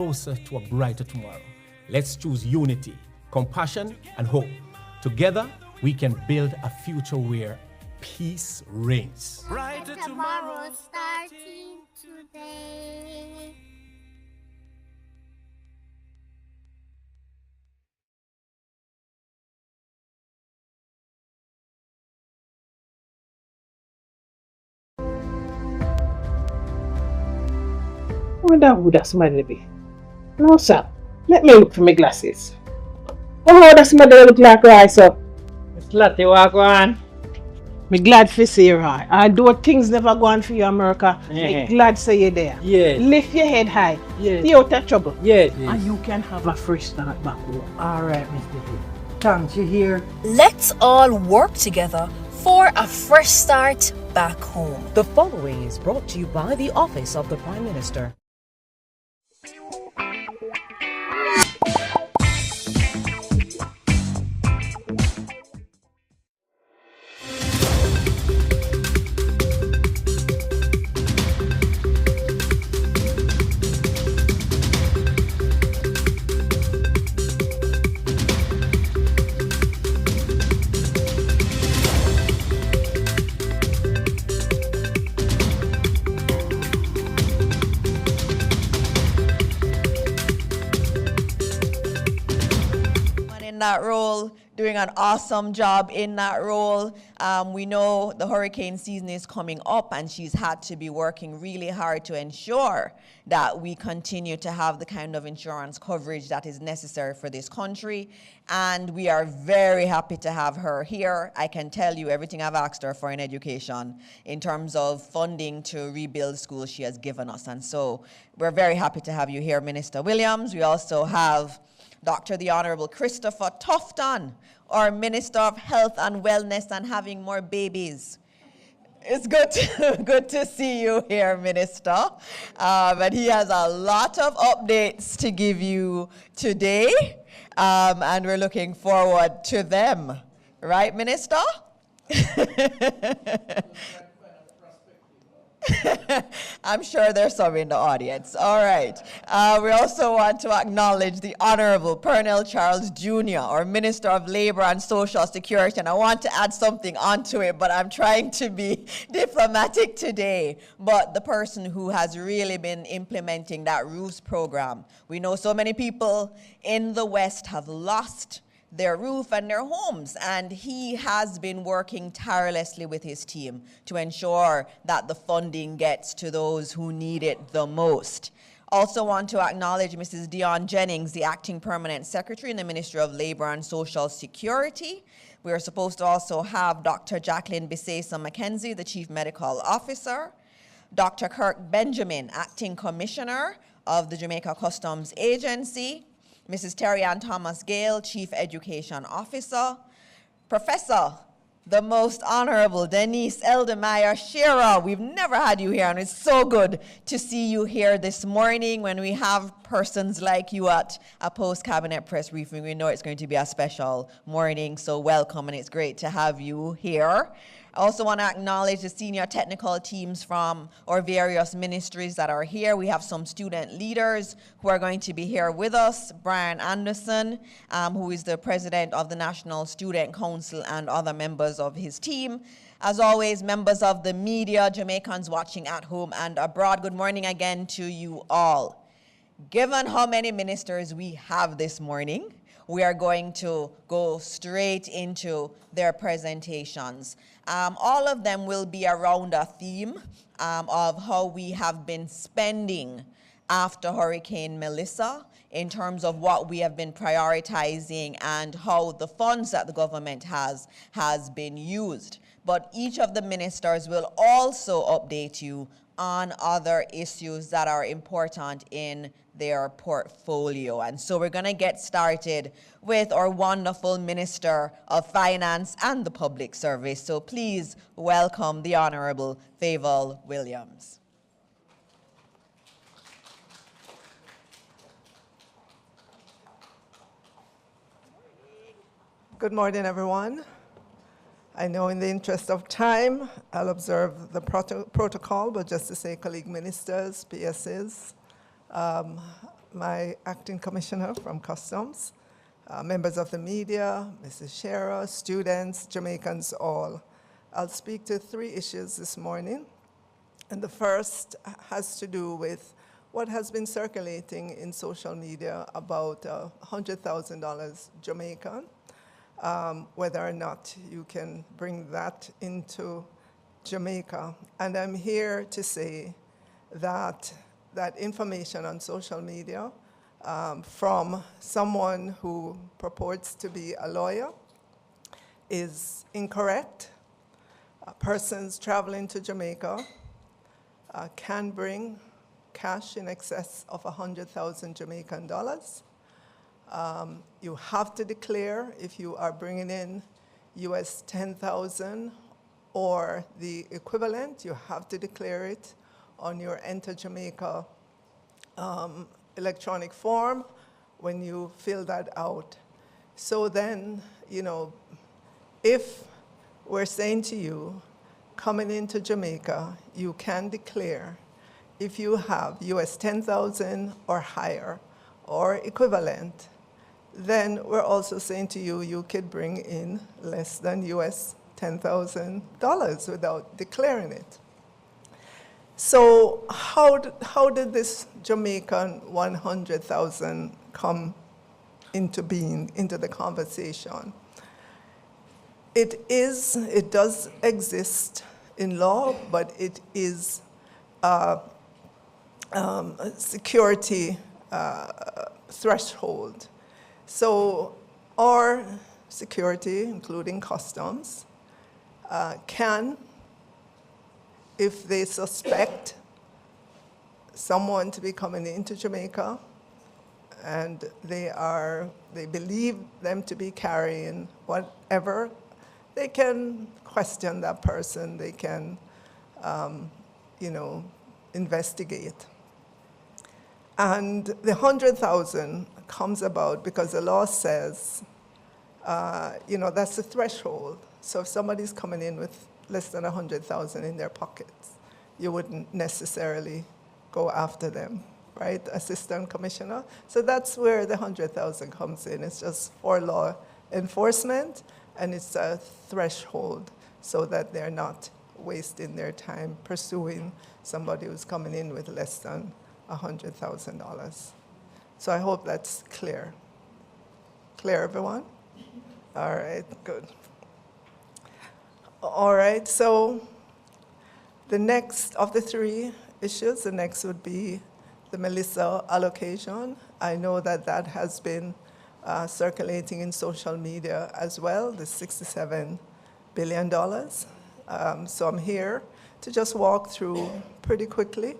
closer to a brighter tomorrow. Let's choose unity, compassion, and hope. Together, we can build a future where peace reigns. Brighter tomorrow starting today. I wonder who that somebody be. No, sir. Let me look for my glasses. Oh, that somebody look like right, sir. It's Lottie, walk on. Me glad for see you, right. Although things never go on for you, America, me glad say you there. Yes. Lift your head high. Yes. Stay out of trouble. Yes. And you can have a fresh start back home. All right, Mr. P. Thanks, you hear? Let's all work together for a fresh start back home. The following is brought to you by the Office of the Prime Minister. That role, doing an awesome job in that role. We know the hurricane season is coming up and she's had to be working really hard to ensure that we continue to have the kind of insurance coverage that is necessary for this country. And we are very happy to have her here. I can tell you everything I've asked her for in education in terms of funding to rebuild schools she has given us. And so we're very happy to have you here, Minister Williams. We also have Dr. the Honorable Christopher Tufton, our Minister of Health and Wellness and having more babies. It's good to see you here, Minister. And he has a lot of updates to give you today, and we're looking forward to them. Right, Minister? I'm sure there's some in the audience. All right. We also want to acknowledge the Honorable Pernell Charles Jr., our Minister of Labor and Social Security. And I want to add something onto it, but I'm trying to be diplomatic today. But the person who has really been implementing that ROOFs program. We know so many people in the West have lost their roof and their homes, and he has been working tirelessly with his team to ensure that the funding gets to those who need it the most. Also want to acknowledge Mrs. Dion Jennings, the Acting Permanent Secretary in the Ministry of Labor and Social Security. We are supposed to also have Dr. Jacqueline Bisesa McKenzie, the Chief Medical Officer, Dr. Kirk Benjamin, Acting Commissioner of the Jamaica Customs Agency, Mrs. Terry Ann Thomas Gale, Chief Education Officer, Professor, the Most Honorable Denise Eldemeyer Shearer. We've never had you here, and it's so good to see you here this morning. When we have persons like you at a post-cabinet press briefing, we know it's going to be a special morning, so welcome, and it's great to have you here. I also want to acknowledge the senior technical teams from our various ministries that are here. We have some student leaders who are going to be here with us. Brian Anderson, who is the president of the National Student Council, and other members of his team. As always, members of the media, Jamaicans watching at home and abroad, good morning again to you all. Given how many ministers we have this morning, we are going to go straight into their presentations. All of them will be around a theme of how we have been spending after Hurricane Melissa in terms of what we have been prioritizing and how the funds that the government has been used. But each of the ministers will also update you on other issues that are important in their portfolio. And so we're going to get started with our wonderful Minister of Finance and the Public Service. So please welcome the Honorable Favour Williams. Good morning, everyone. I know in the interest of time, I'll observe the protocol, but just to say, colleague ministers, PSs, my acting commissioner from Customs, members of the media, Mrs. Shera, students, Jamaicans all. I'll speak to 3 issues this morning. And the first has to do with what has been circulating in social media about $100,000 Jamaican, whether or not you can bring that into Jamaica. And I'm here to say that that information on social media from someone who purports to be a lawyer is incorrect. Persons traveling to Jamaica can bring cash in excess of 100,000 Jamaican dollars. You have to declare if you are bringing in US 10,000 or the equivalent. You have to declare it on your Enter Jamaica electronic form when you fill that out. So then, you know, if we're saying to you, coming into Jamaica, you can declare if you have US 10,000 or higher or equivalent, then we're also saying to you, you could bring in less than US $10,000 without declaring it. So how did this Jamaican 100,000 come into being, into the conversation? It does exist in law, but it is a security threshold. So our security, including customs, can, if they suspect someone to be coming into Jamaica and they believe them to be carrying whatever, they can question that person, they can, investigate. And the 100,000 comes about because the law says, that's the threshold. So if somebody's coming in with less than 100,000 in their pockets, you wouldn't necessarily go after them, right, Assistant Commissioner? So that's where the 100,000 comes in. It's just for law enforcement, and it's a threshold so that they're not wasting their time pursuing somebody who's coming in with less than $100,000. So I hope that's clear. Clear, everyone? All right, good. All right, so the next of the 3 issues, the next would be the Melissa allocation. I know that that has been circulating in social media as well, the $67 billion. So I'm here to just walk through pretty quickly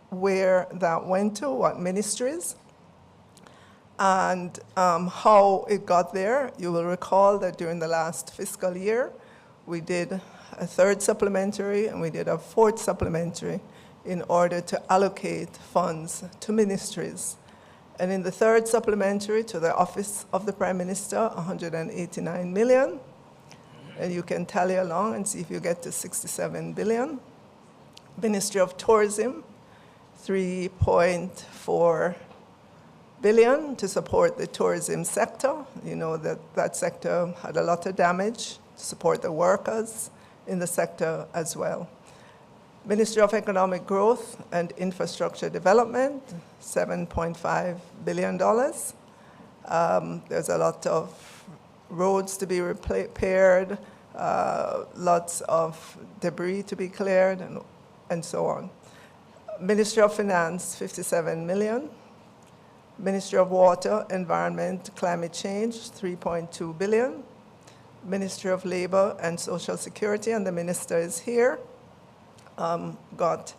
where that went to, what ministries, and how it got there. You will recall that during the last fiscal year, we did a 3rd supplementary and we did a 4th supplementary in order to allocate funds to ministries. And in the 3rd supplementary to the Office of the Prime Minister, 189 million. And you can tally along and see if you get to 67 billion. Ministry of Tourism, 3.4 billion to support the tourism sector. You know that sector had a lot of damage, to support the workers in the sector as well. Ministry of Economic Growth and Infrastructure Development, $7.5 billion. There's a lot of roads to be repaired, lots of debris to be cleared, and so on. Ministry of Finance, 57 million. Ministry of Water, Environment, Climate Change, 3.2 billion. Ministry of Labor and Social Security, and the minister is here, got,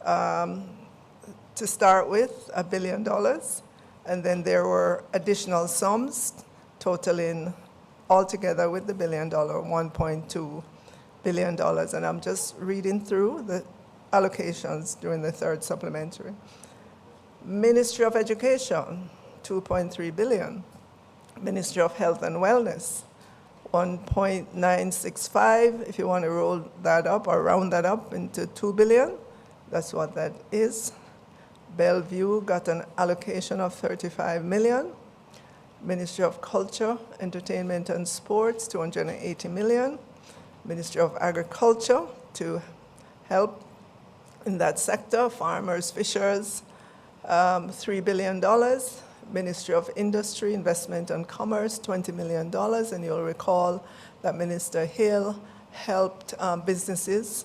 to start with, $1 billion. And then there were additional sums totaling altogether with the $1 billion, $1.2 billion. And I'm just reading through the allocations during the 3rd supplementary. Ministry of Education, $2.3 billion. Ministry of Health and Wellness, 1.965. If you want to roll that up or round that up into 2 billion, that's what that is. Bellevue got an allocation of 35 million. Ministry of Culture, Entertainment and Sports, 280 million. Ministry of Agriculture to help in that sector, farmers, fishers, $3 billion. Ministry of Industry, Investment and Commerce, $20 million. And you'll recall that Minister Hill helped businesses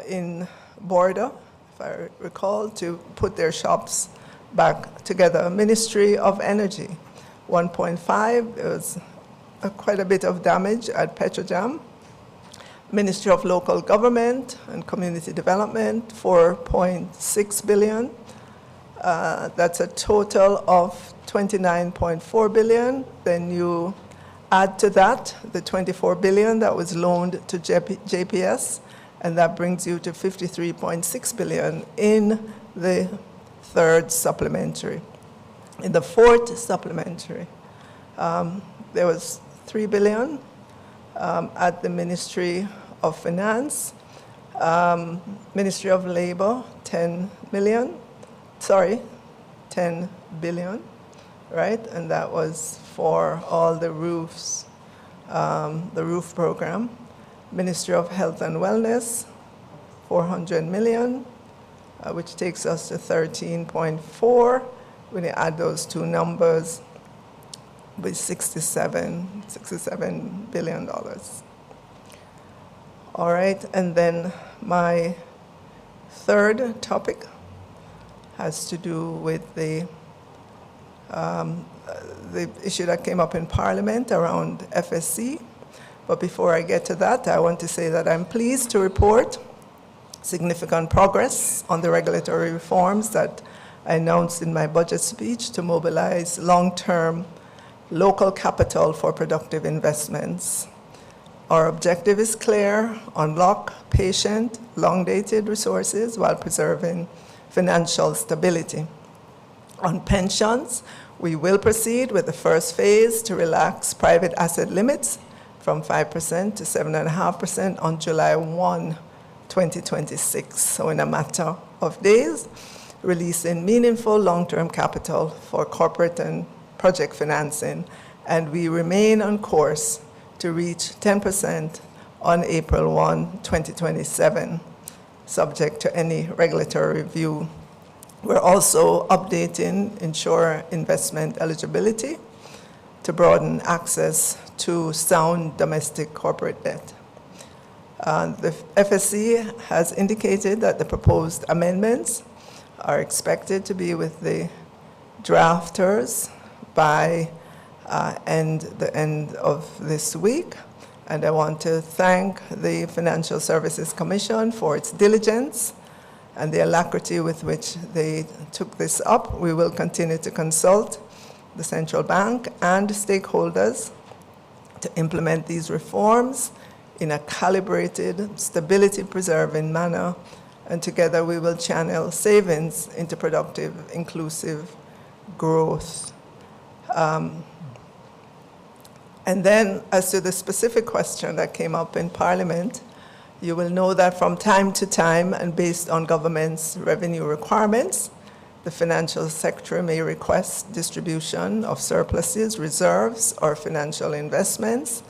in Border, if I recall, to put their shops back together. Ministry of Energy, 1.5. There was quite a bit of damage at Petrojam. Ministry of Local Government and Community Development, 4.6 billion. That's a total of 29.4 billion. Then you add to that the 24 billion that was loaned to JPS, and that brings you to 53.6 billion in the third supplementary. In the fourth supplementary, there was 3 billion at the Ministry of Finance, Ministry of Labor, 10 billion, right? And that was for all the roofs, the roof program. Ministry of Health and Wellness, 400 million, which takes us to 13.4. When you add those two numbers, with $67 billion. All right, and then my third topic has to do with the issue that came up in Parliament around FSC. But before I get to that, I want to say that I'm pleased to report significant progress on the regulatory reforms that I announced in my budget speech to mobilize long-term local capital for productive investments. Our objective is clear: unlock patient, long-dated resources while preserving financial stability. On pensions, we will proceed with the first phase to relax private asset limits from 5% to 7.5% on July 1, 2026. So in a matter of days, releasing meaningful long-term capital for corporate and project financing, and we remain on course to reach 10% on April 1, 2027, subject to any regulatory review. We're also updating insurer investment eligibility to broaden access to sound domestic corporate debt. The FSC has indicated that the proposed amendments are expected to be with the drafters by the end of this week. And I want to thank the Financial Services Commission for its diligence and the alacrity with which they took this up. We will continue to consult the central bank and stakeholders to implement these reforms in a calibrated, stability-preserving manner, and together we will channel savings into productive, inclusive growth. And then, as to the specific question that came up in Parliament, you will know that from time to time, and based on government's revenue requirements, the financial sector may request distribution of surpluses, reserves, or financial investments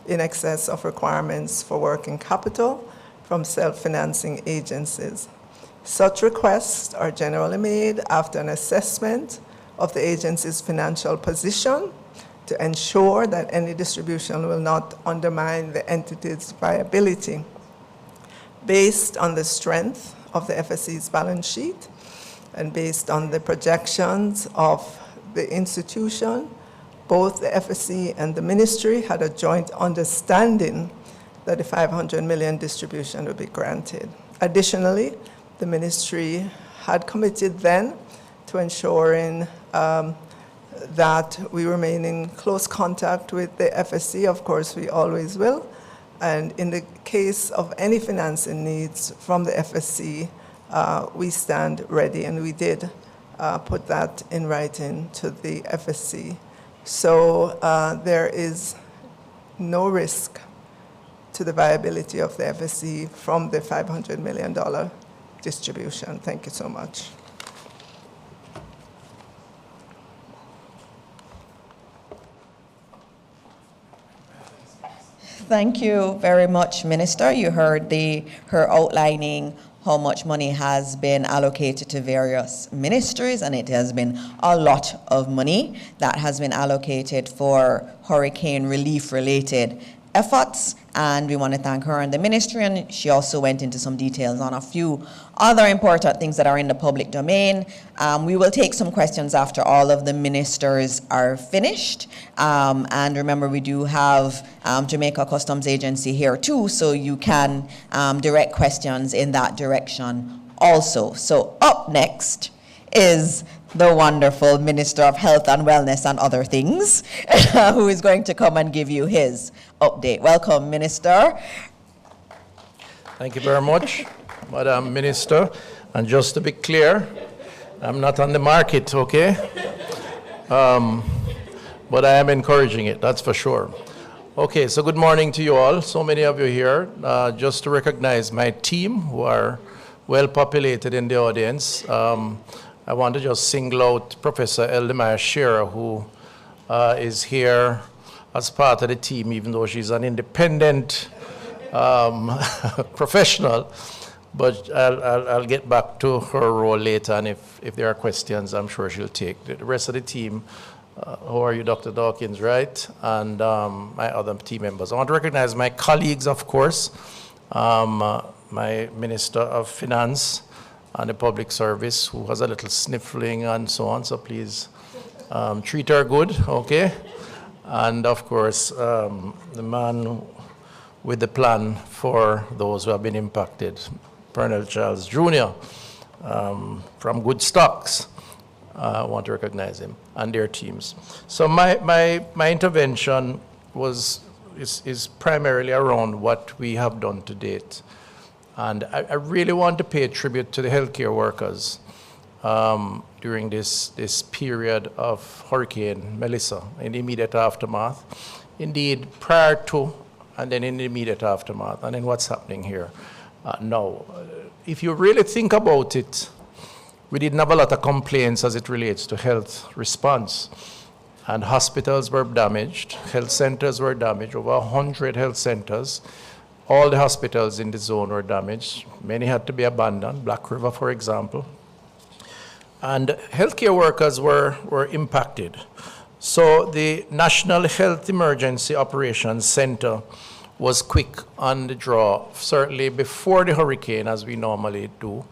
in excess of requirements for working capital from self-financing agencies. Such requests are generally made after an assessment of the agency's financial position to ensure that any distribution will not undermine the entity's viability. Based on the strength of the FSC's balance sheet and based on the projections of the institution, both the FSC and the ministry had a joint understanding that the 500 million distribution would be granted. Additionally, the ministry had committed then to ensuring that we remain in close contact with the FSC. Of course, we always will. And in the case of any financing needs from the FSC, we stand ready, and we did put that in writing to the FSC. So there is no risk to the viability of the FSC from the $500 million distribution. Thank you so much. Thank you very much, Minister. You heard her outlining how much money has been allocated to various ministries, and it has been a lot of money that has been allocated for hurricane relief-related efforts, and we want to thank her and the ministry, and she also went into some details on a few other important things that are in the public domain. We will take some questions after all of the ministers are finished, and remember we do have Jamaica Customs Agency here too, so you can direct questions in that direction also. So up next is the wonderful Minister of Health and Wellness and other things, who is going to come and give you his update. Welcome, Minister. Thank you very much, Madam Minister. And just to be clear, I'm not on the market, okay? But I am encouraging it, that's for sure. Okay, so good morning to you all. So many of you here. Just to recognize my team, who are well populated in the audience. I want to just single out Professor Eldemire Shearer, who is here as part of the team, even though she's an independent professional. But I'll get back to her role later, and if there are questions, I'm sure she'll take. The rest of the team, how are you, Dr. Dawkins, right? And my other team members. I want to recognize my colleagues, of course, my Minister of Finance and the Public Service, who has a little sniffling and so on, so please treat her good, okay? And of course, the man with the plan for those who have been impacted, Colonel Charles Jr. From Good Stocks. I want to recognize him and their teams. So my intervention is primarily around what we have done to date. And I really want to pay tribute to the healthcare workers during this period of Hurricane Melissa in the immediate aftermath. Indeed, prior to and then in the immediate aftermath, and then what's happening here now. If you really think about it, we didn't have a lot of complaints as it relates to health response. And hospitals were damaged, health centers were damaged, over 100 health centers. All the hospitals in the zone were damaged. Many had to be abandoned, Black River, for example. And healthcare workers were impacted. So the National Health Emergency Operations Center was quick on the draw, certainly before the hurricane, as we normally do,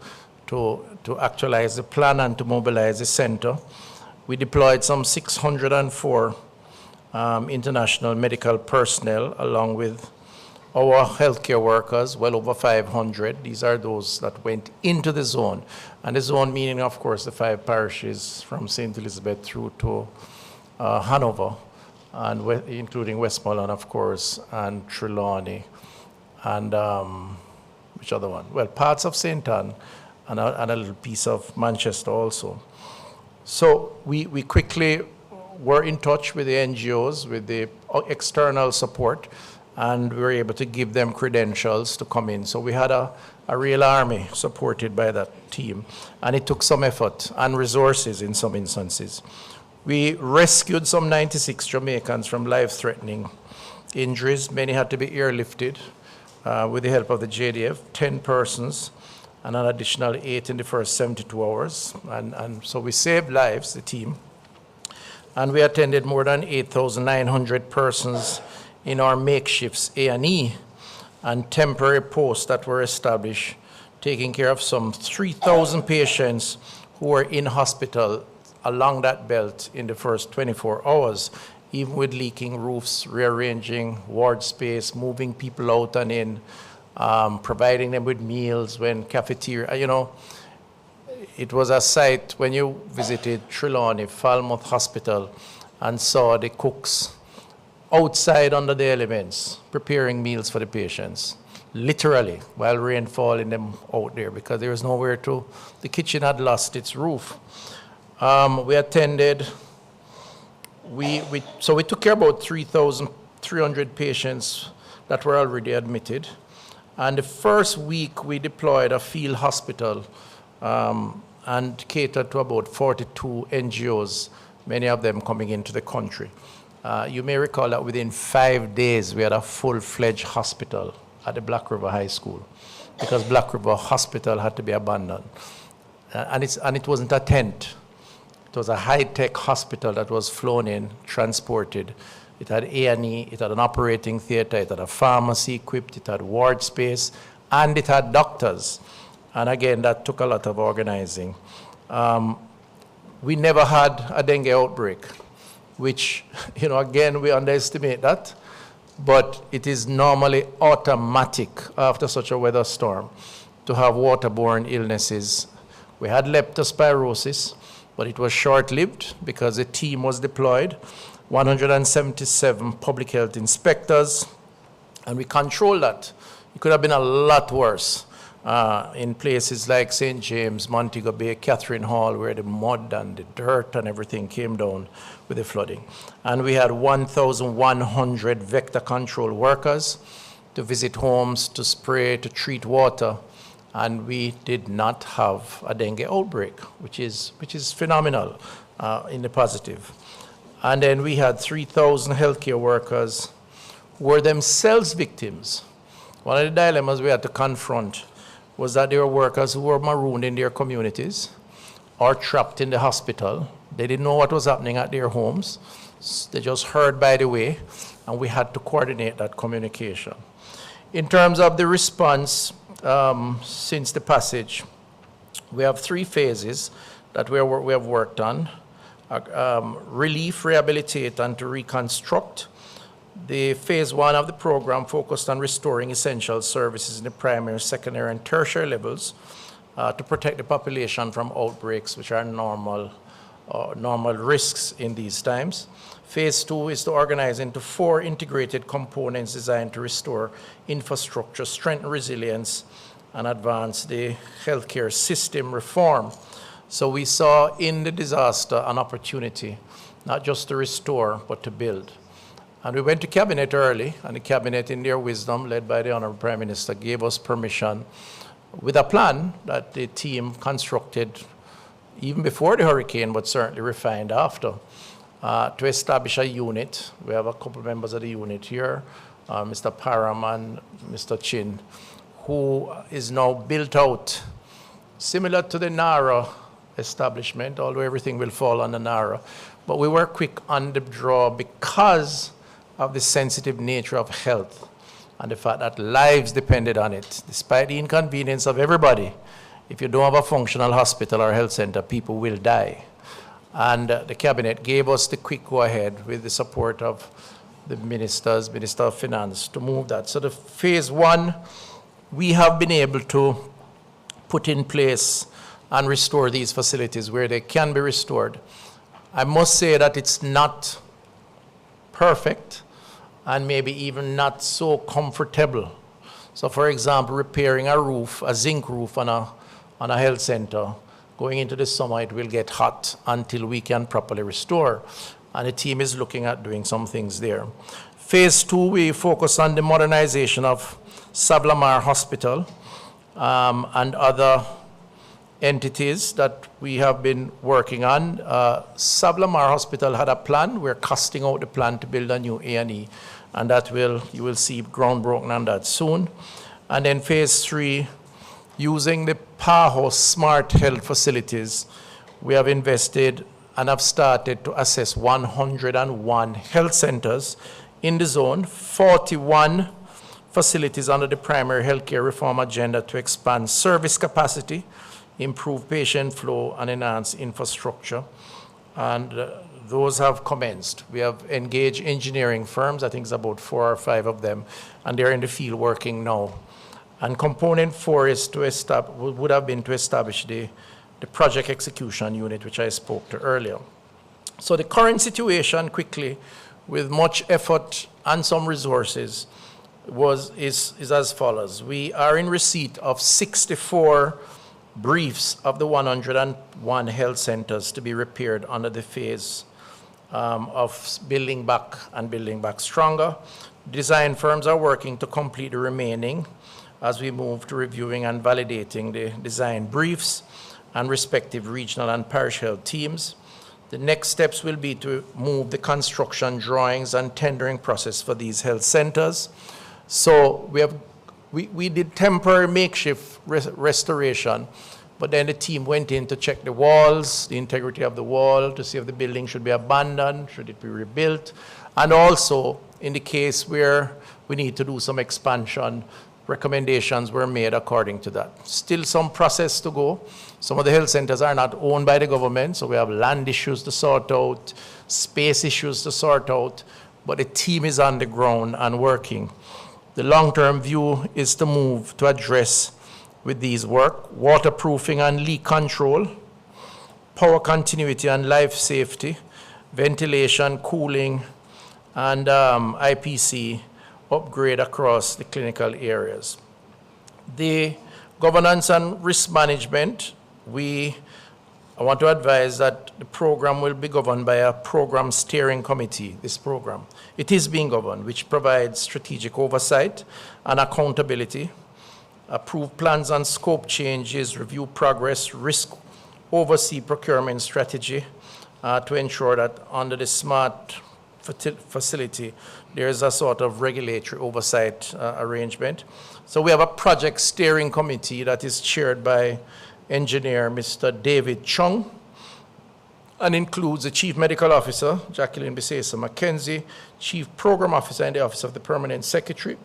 to actualize the plan and to mobilize the center. We deployed some 604 international medical personnel, along with our healthcare workers, well over 500. These are those that went into the zone. And the zone meaning, of course, the 5 parishes from St. Elizabeth through to Hanover, and including Westmoreland, of course, and Trelawney, and which other one? Well, parts of St. Anne, and a little piece of Manchester also. So we quickly were in touch with the NGOs, with the external support, and we were able to give them credentials to come in. So we had a real army supported by that team, and it took some effort and resources in some instances. We rescued some 96 Jamaicans from life-threatening injuries. Many had to be airlifted with the help of the JDF, 10 persons, and an additional 8 in the first 72 hours. And so we saved lives, the team. And we attended more than 8,900 persons in our makeshifts A&E and temporary posts that were established, taking care of some 3,000 patients who were in hospital along that belt in the first 24 hours, even with leaking roofs, rearranging ward space, moving people out and in, providing them with meals when cafeteria, it was a sight when you visited Trelawney, Falmouth Hospital, and saw the cooks outside under the elements, preparing meals for the patients, literally, while rain falling them out there, because there was nowhere to, the kitchen had lost its roof. We attended, so we took care of about 3,300 patients that were already admitted. And the first week we deployed a field hospital and catered to about 42 NGOs, many of them coming into the country. You may recall that within 5 days, we had a full-fledged hospital at the Black River High School because Black River Hospital had to be abandoned. And it wasn't a tent. It was a high-tech hospital that was flown in, transported. It had A&E, it had an operating theater, it had a pharmacy equipped, it had ward space, and it had doctors. And again, that took a lot of organizing. We never had a dengue outbreak, which, again, we underestimate that, but it is normally automatic after such a weather storm to have waterborne illnesses. We had leptospirosis, but it was short-lived because a team was deployed, 177 public health inspectors, and we controlled that. It could have been a lot worse in places like St. James, Montego Bay, Catherine Hall, where the mud and the dirt and everything came down with the flooding. And we had 1,100 vector control workers to visit homes, to spray, to treat water, and we did not have a dengue outbreak, which is phenomenal in the positive. And then we had 3,000 healthcare workers who were themselves victims. One of the dilemmas we had to confront was that there were workers who were marooned in their communities or trapped in the hospital. They didn't know what was happening at their homes. They just heard by the way, and we had to coordinate that communication. In terms of the response, since the passage, we have 3 phases that we have worked on. Relief, rehabilitate, and to reconstruct. The phase 1 of the program focused on restoring essential services in the primary, secondary, and tertiary levels to protect the population from outbreaks, which are normal risks in these times. Phase 2 is to organize into 4 integrated components designed to restore infrastructure, strengthen resilience, and advance the healthcare system reform. So we saw in the disaster an opportunity, not just to restore, but to build. And we went to Cabinet early, and the Cabinet, in their wisdom, led by the Honorable Prime Minister, gave us permission with a plan that the team constructed even before the hurricane, but certainly refined after, to establish a unit. We have a couple members of the unit here, Mr. Parham and Mr. Chin, who is now built out, similar to the NARA establishment, although everything will fall under NARA. But we were quick on the draw because of the sensitive nature of health and the fact that lives depended on it. Despite the inconvenience of everybody, if you don't have a functional hospital or health center, people will die. And the Cabinet gave us the quick go-ahead with the support of the ministers, Minister of Finance, to move that. So the phase 1, we have been able to put in place and restore these facilities where they can be restored. I must say that it's not perfect and maybe even not so comfortable. So for example, repairing a roof, a zinc roof on a health center, going into the summer, it will get hot until we can properly restore. And the team is looking at doing some things there. Phase 2, we focus on the modernization of Sablamar Hospital and other entities that we have been working on. Sablamar Hospital had a plan. We're costing out the plan to build a new A&E, and that you will see groundbreaking on that soon. And then phase 3, using the PAHO Smart Health facilities, we have invested and have started to assess 101 health centers in the zone, 41 facilities under the primary healthcare reform agenda to expand service capacity, improve patient flow, and enhance infrastructure. And those have commenced. We have engaged engineering firms, I think it's about 4 or 5 of them, and they're in the field working now. And component 4 is would have been to establish the project execution unit, which I spoke to earlier. So the current situation, quickly, with much effort and some resources, is as follows. We are in receipt of 64 briefs of the 101 health centers to be repaired under the phase of building back and building back stronger. Design firms are working to complete the remaining as we move to reviewing and validating the design briefs and respective regional and parish health teams. The next steps will be to move the construction drawings and tendering process for these health centers. So we did temporary makeshift restoration, but then the team went in to check the walls, the integrity of the wall, to see if the building should be abandoned, should it be rebuilt, and also in the case where we need to do some expansion, recommendations were made according to that. Still some process to go. Some of the health centers are not owned by the government, so we have land issues to sort out, space issues to sort out, but the team is on the ground and working. The long-term view is to move to address with these work, waterproofing and leak control, power continuity and life safety, ventilation, cooling, and IPC upgrade across the clinical areas. The governance and risk management, I want to advise that the program will be governed by a program steering committee, this program. It is being governed, which provides strategic oversight and accountability, approve plans and scope changes, review progress, risk, oversee procurement strategy to ensure that under the smart facility, there is a sort of regulatory oversight arrangement. So we have a project steering committee that is chaired by engineer Mr. David Chung, and includes the Chief Medical Officer, Jacqueline Bisesa McKenzie, Chief Program Officer in the Office of the Permanent Secretary,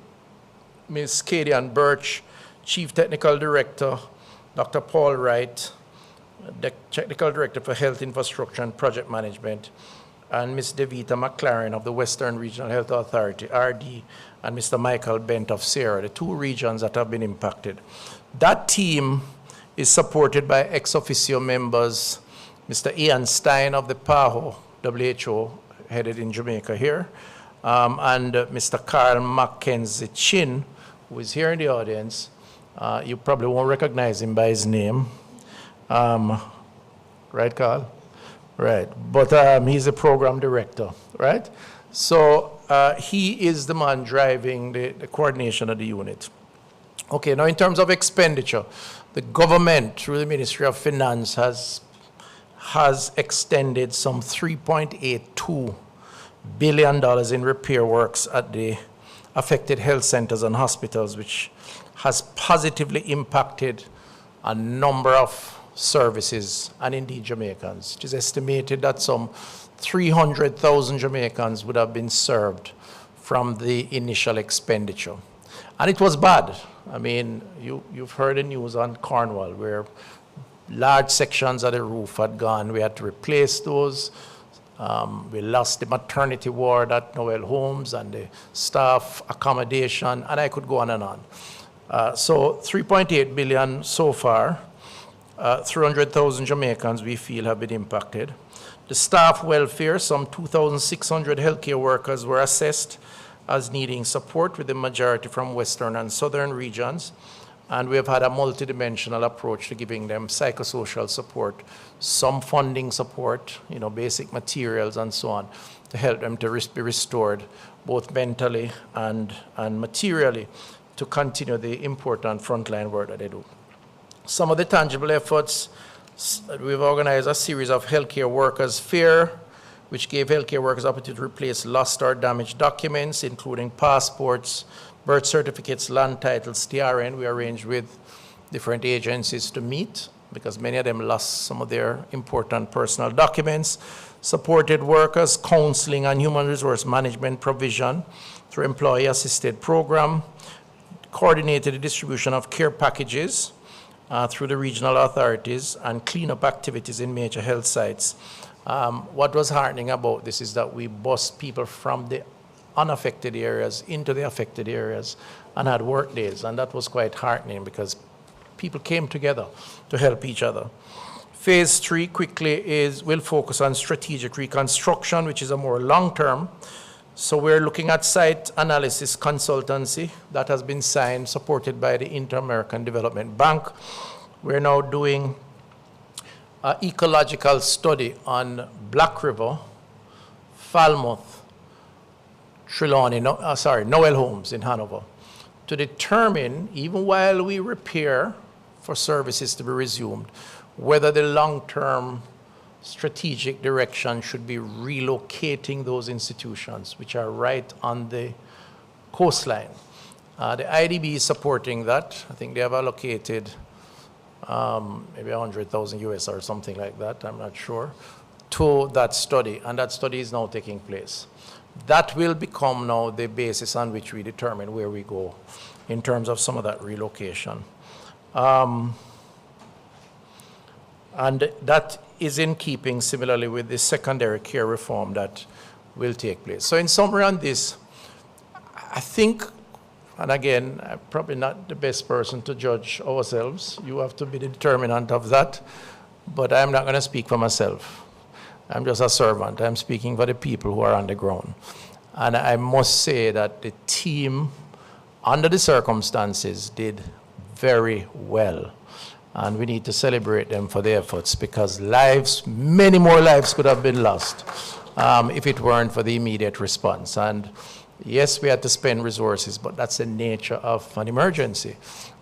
Ms. Kadian Birch, Chief Technical Director, Dr. Paul Wright, the Technical Director for Health Infrastructure and Project Management, and Ms. Devita McLaren of the Western Regional Health Authority, RD, and Mr. Michael Bent of Sierra, the two regions that have been impacted. That team is supported by ex officio members, Mr. Ian Stein of the PAHO, WHO, headed in Jamaica here, and Mr. Carl Mackenzie Chin, who is here in the audience. You probably won't recognize him by his name. Right, Carl? Right, but he's a program director, right? So he is the man driving the coordination of the unit. Okay, now in terms of expenditure, the government, through the Ministry of Finance, has extended some $3.82 billion in repair works at the affected health centers and hospitals, which has positively impacted a number of services and indeed Jamaicans. It is estimated that some 300,000 Jamaicans would have been served from the initial expenditure. And it was bad. I mean, you've heard the news on Cornwall where large sections of the roof had gone. We had to replace those. We lost the maternity ward at Noel Homes and the staff accommodation, and I could go on and on. So 3.8 billion so far. 300,000 Jamaicans we feel have been impacted. The staff welfare, some 2,600 healthcare workers were assessed as needing support, with the majority from western and southern regions. And we have had a multidimensional approach to giving them psychosocial support, some funding support, basic materials and so on, to help them to be restored, both mentally and materially, to continue the important frontline work that they do. Some of the tangible efforts, we've organized a series of healthcare workers fair, which gave healthcare workers opportunity to replace lost or damaged documents, including passports, birth certificates, land titles, TRN. We arranged with different agencies to meet because many of them lost some of their important personal documents. Supported workers, counseling and human resource management provision through employee-assisted program. Coordinated the distribution of care packages through the regional authorities and cleanup activities in major health sites. What was heartening about this is that we bused people from the unaffected areas into the affected areas and had work days, and that was quite heartening because people came together to help each other. Phase 3 quickly will focus on strategic reconstruction, which is a more long-term. So we're looking at site analysis consultancy that has been signed, supported by the Inter-American Development Bank. We're now doing an ecological study on Black River, Falmouth, Trelawney, Noel Homes in Hanover, to determine, even while we repair for services to be resumed, whether the long-term strategic direction should be relocating those institutions which are right on the coastline. The IDB is supporting that. I think they have allocated maybe 100,000 US or something like that, I'm not sure, to that study, and that study is now taking place. That will become now the basis on which we determine where we go in terms of some of that relocation. And that is in keeping similarly with the secondary care reform that will take place. So in summary on this, I think, and again, I'm probably not the best person to judge ourselves. You have to be the determinant of that, but I'm not going to speak for myself. I'm just a servant. I'm speaking for the people who are on the ground. And I must say that the team, under the circumstances, did very well. And we need to celebrate them for their efforts, because lives, many more lives could have been lost if it weren't for the immediate response. And yes, we had to spend resources, but that's the nature of an emergency.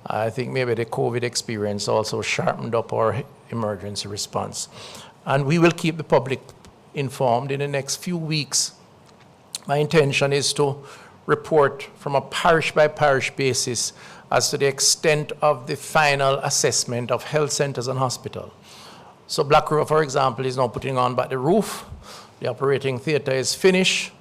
I think maybe the COVID experience also sharpened up our emergency response. And we will keep the public informed in the next few weeks. My intention is to report from a parish by parish basis as to the extent of the final assessment of health centers and hospitals. So Black River, for example, is now putting on back the roof. The operating theater is finished.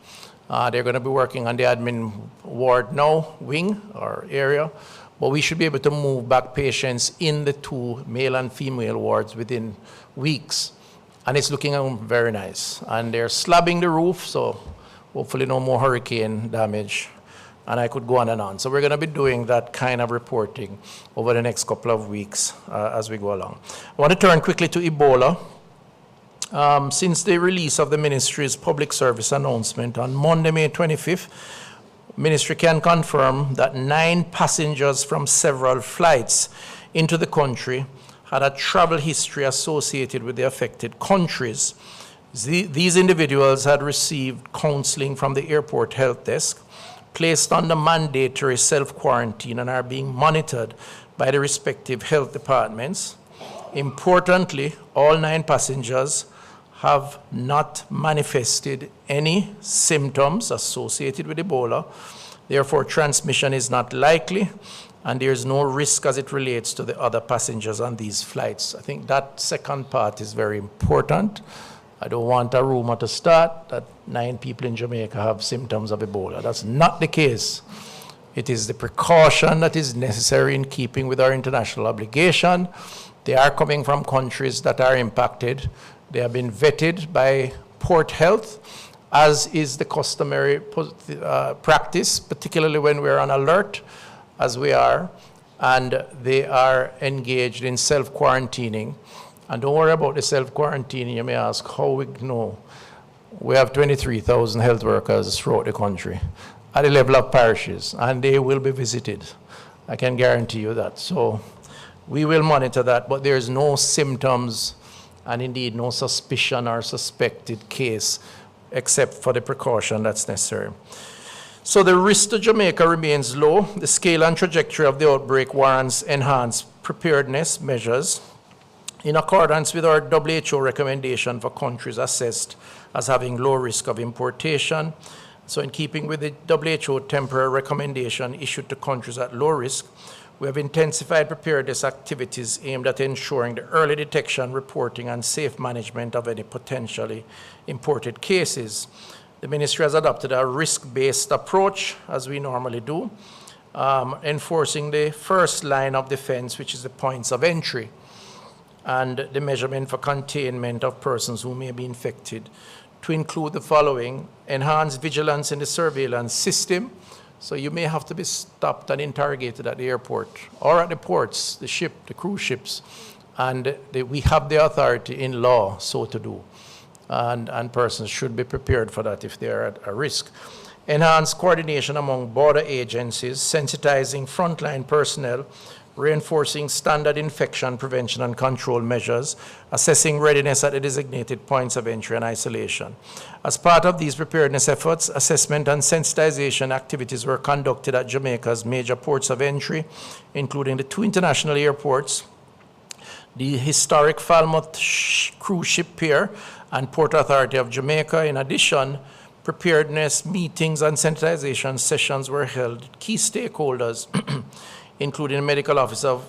They're going to be working on the admin ward now, wing or area. But we should be able to move back patients in the 2 male and female wards within weeks. And it's looking very nice. And they're slabbing the roof, so hopefully no more hurricane damage. And I could go on and on. So we're going to be doing that kind of reporting over the next couple of weeks as we go along. I want to turn quickly to Ebola. Since the release of the ministry's public service announcement on Monday, May 25th, ministry can confirm that 9 passengers from several flights into the country had a travel history associated with the affected countries. These individuals had received counseling from the airport health desk, placed under mandatory self-quarantine, and are being monitored by the respective health departments. Importantly, all 9 passengers have not manifested any symptoms associated with Ebola. Therefore, transmission is not likely, and there is no risk as it relates to the other passengers on these flights. I think that second part is very important. I don't want a rumor to start that 9 people in Jamaica have symptoms of Ebola. That's not the case. It is the precaution that is necessary in keeping with our international obligation. They are coming from countries that are impacted. They have been vetted by Port Health, as is the customary practice, particularly when we're on alert, as we are, and they are engaged in self-quarantining. And don't worry about the self-quarantining. You may ask, how we know? We have 23,000 health workers throughout the country at the level of parishes, and they will be visited. I can guarantee you that. So we will monitor that, but there's no symptoms and indeed no suspicion or suspected case except for the precaution that's necessary. So the risk to Jamaica remains low. The scale and trajectory of the outbreak warrants enhanced preparedness measures in accordance with our WHO recommendation for countries assessed as having low risk of importation. So in keeping with the WHO temporary recommendation issued to countries at low risk, we have intensified preparedness activities aimed at ensuring the early detection, reporting, and safe management of any potentially imported cases. The ministry has adopted a risk-based approach, as we normally do, enforcing the first line of defense, which is the points of entry, and the measurement for containment of persons who may be infected, to include the following: enhanced vigilance in the surveillance system. So you may have to be stopped and interrogated at the airport or at the ports, the ship, the cruise ships, and we have the authority in law so to do. And persons should be prepared for that if they are at a risk. Enhanced coordination among border agencies, sensitizing frontline personnel, reinforcing standard infection prevention and control measures, assessing readiness at the designated points of entry and isolation. As part of these preparedness efforts, assessment and sensitization activities were conducted at Jamaica's major ports of entry, including the 2 international airports, the historic Falmouth Cruise Ship Pier, and Port Authority of Jamaica. In addition, preparedness meetings and sensitization sessions were held. Key stakeholders, including medical officers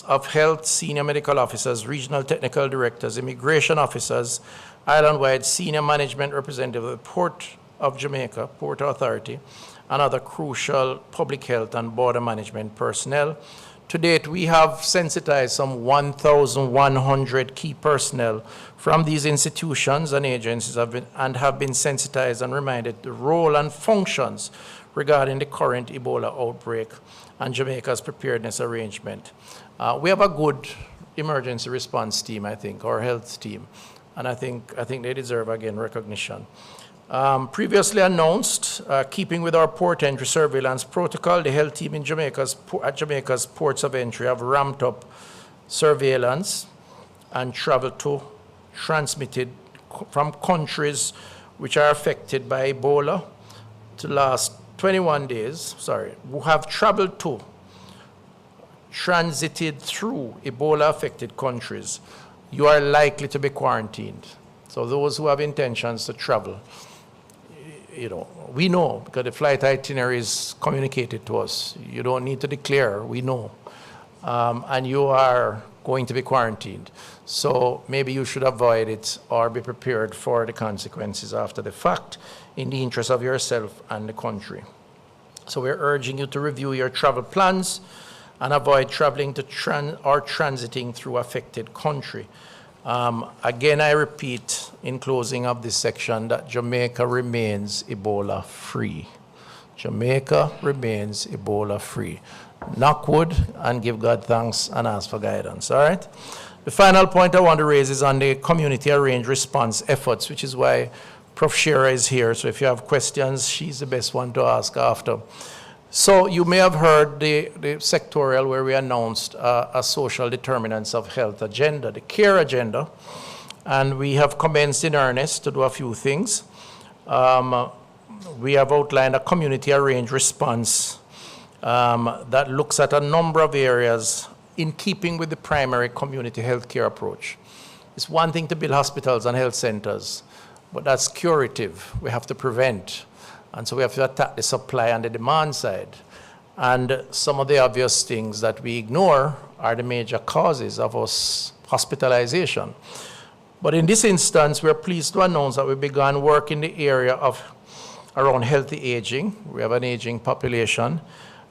of health, senior medical officers, regional technical directors, immigration officers, island-wide senior management representative of the Port of Jamaica, Port Authority, and other crucial public health and border management personnel. To date, we have sensitized some 1,100 key personnel from these institutions and agencies have been sensitized and reminded the role and functions regarding the current Ebola outbreak and Jamaica's preparedness arrangement. We have a good emergency response team, I think, our health team, and I think they deserve, again, recognition. Previously announced, keeping with our port entry surveillance protocol, the health team in at Jamaica's ports of entry have ramped up surveillance and travel to transmitted from countries which are affected by Ebola to last 21 days, who have traveled to, transited through Ebola-affected countries. You are likely to be quarantined. So those who have intentions to travel, we know because the flight itinerary is communicated to us. You don't need to declare, we know. And you are going to be quarantined. So maybe you should avoid it or be prepared for the consequences after the fact in the interest of yourself and the country. So we're urging you to review your travel plans and avoid traveling to or transiting through affected country. Again, I repeat in closing of this section that Jamaica remains Ebola-free. Jamaica remains Ebola-free. Knock wood and give God thanks and ask for guidance, all right? The final point I want to raise is on the community arranged response efforts, which is why Prof. Shera is here. So if you have questions, she's the best one to ask after. So you may have heard the sectorial where we announced a social determinants of health agenda, the CARE agenda, and we have commenced in earnest to do a few things. We have outlined a community arranged response that looks at a number of areas in keeping with the primary community health care approach. It's one thing to build hospitals and health centers, but that's curative. We have to prevent. And so we have to attack the supply and the demand side. And some of the obvious things that we ignore are the major causes of us hospitalization. But in this instance, we're pleased to announce that we began work in the area of around healthy aging. We have an aging population